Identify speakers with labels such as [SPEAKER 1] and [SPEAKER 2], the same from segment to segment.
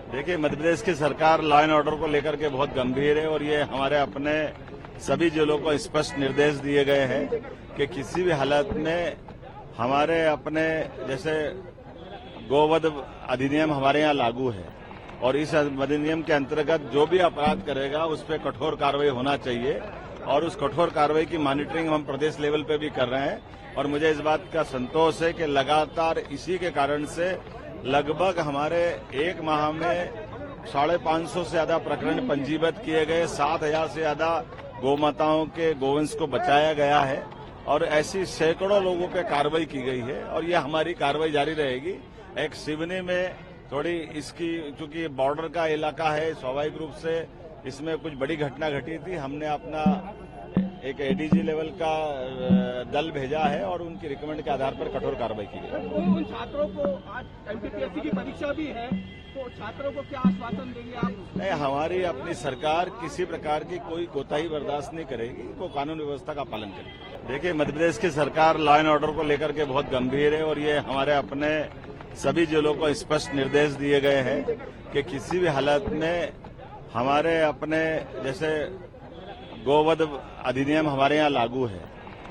[SPEAKER 1] देखिए, मध्य प्रदेश की सरकार लॉ एंड ऑर्डर को लेकर के बहुत गंभीर है और ये हमारे अपने सभी जिलों को स्पष्ट निर्देश दिए गए हैं कि किसी भी हालत में हमारे अपने जैसे गोवध अधिनियम हमारे यहाँ लागू है और इस अधिनियम के अंतर्गत जो भी अपराध करेगा उस पर कठोर कार्रवाई होना चाहिए और उस कठोर कार्रवाई की मॉनिटरिंग हम प्रदेश लेवल पे भी कर रहे हैं और मुझे इस बात का संतोष है कि लगातार इसी के कारण से लगभग हमारे एक माह में 550 से ज्यादा प्रकरण पंजीबद्ध किए गए, 7,000 से ज्यादा गौमाताओं के गोवंश को बचाया गया है और ऐसी सैकड़ों लोगों पे कार्रवाई की गई है और ये हमारी कार्रवाई जारी रहेगी। एक सिवनी में थोड़ी इसकी चूंकि बॉर्डर का इलाका है, स्वाभाविक रूप से इसमें कुछ बड़ी घटना घटी थी। हमने अपना एक एडीजी लेवल का दल भेजा है और उनकी रिकमेंड के आधार पर कठोर कार्रवाई की गई।
[SPEAKER 2] उन छात्रों को आज एमपीपीएससी की परीक्षा भी है, तो छात्रों को क्या आश्वासन देंगे आप?
[SPEAKER 1] नहीं, हमारी अपनी सरकार किसी प्रकार की कोई कोताही बर्दाश्त नहीं करेगी, वो कानून व्यवस्था का पालन करेगी। देखिए, मध्य प्रदेश की सरकार लॉ एंड ऑर्डर को लेकर के बहुत गंभीर है और ये हमारे अपने सभी जिलों को स्पष्ट निर्देश दिए गए हैं कि किसी भी हालत में हमारे अपने जैसे गोवध अधिनियम हमारे यहाँ लागू है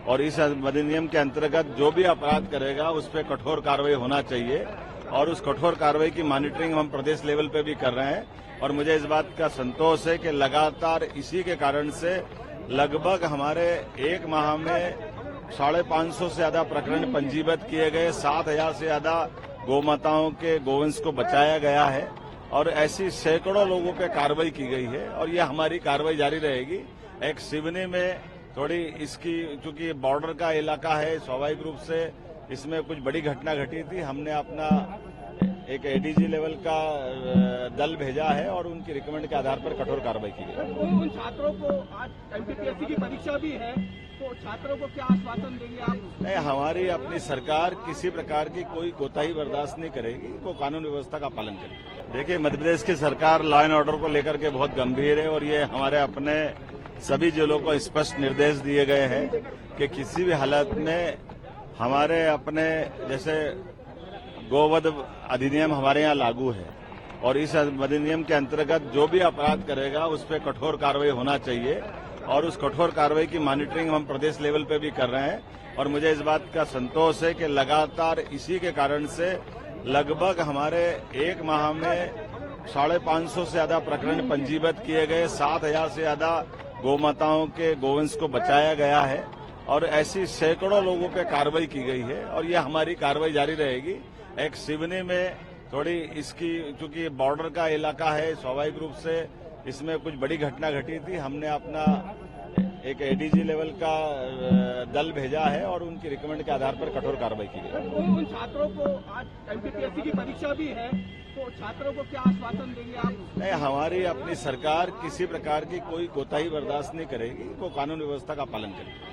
[SPEAKER 1] और इस अधिनियम के अंतर्गत जो भी अपराध करेगा उस पर कठोर कार्रवाई होना चाहिए और उस कठोर कार्रवाई की मॉनिटरिंग हम प्रदेश लेवल पे भी कर रहे हैं और मुझे इस बात का संतोष है कि लगातार इसी के कारण से लगभग हमारे एक माह में 550 से ज्यादा प्रकरण पंजीबद्ध किए गए, 7,000 से ज्यादा गौमाताओं के गोवंश को बचाया गया है और ऐसी सैकड़ों लोगों पे कार्रवाई की गई है और ये हमारी कार्रवाई जारी रहेगी। एक सिवनी में थोड़ी इसकी चूंकि बॉर्डर का इलाका है, स्वाभाविक रूप से इसमें कुछ बड़ी घटना घटी थी। हमने अपना एक एडीजी लेवल का दल भेजा है और उनकी रिकमेंड के आधार पर कठोर कार्रवाई की गई।
[SPEAKER 2] उन छात्रों को आज एमपीपीएससी की परीक्षा भी है, तो छात्रों को क्या आश्वासन देंगे आप?
[SPEAKER 1] नहीं, हमारी अपनी सरकार किसी प्रकार की कोई कोताही बर्दाश्त नहीं करेगी, वो कानून व्यवस्था का पालन करेगी। देखिए, मध्य प्रदेश की सरकार लॉ एंड ऑर्डर को लेकर के बहुत गंभीर है और ये हमारे अपने सभी जिलों को स्पष्ट निर्देश दिए गए हैं कि किसी भी हालत में हमारे अपने जैसे गोवध अधिनियम हमारे यहाँ लागू है और इस अधिनियम के अंतर्गत जो भी अपराध करेगा उस पर कठोर कार्रवाई होना चाहिए और उस कठोर कार्रवाई की मॉनिटरिंग हम प्रदेश लेवल पे भी कर रहे हैं और मुझे इस बात का संतोष है कि लगातार इसी के कारण से लगभग हमारे एक माह में 550 से ज्यादा प्रकरण पंजीबद्ध किए गए, 7,000 से ज्यादा गौमाताओं के गोवंश को बचाया गया है और ऐसी सैकड़ों लोगों पे कार्रवाई की गई है और ये हमारी कार्रवाई जारी रहेगी। एक सिवनी में थोड़ी इसकी चूंकि बॉर्डर का इलाका है, स्वाभाविक रूप से इसमें कुछ बड़ी घटना घटी थी। हमने अपना एक एडीजी लेवल का दल भेजा है और उनकी रिकमेंड के आधार पर कठोर कार्रवाई की गई।
[SPEAKER 2] उन छात्रों को आज एमपीपीएससी की परीक्षा भी है, तो छात्रों को क्या आश्वासन देंगे आप?
[SPEAKER 1] नहीं, हमारी अपनी सरकार किसी प्रकार की कोई कोताही बर्दाश्त नहीं करेगी, वो कानून व्यवस्था का पालन करेगी।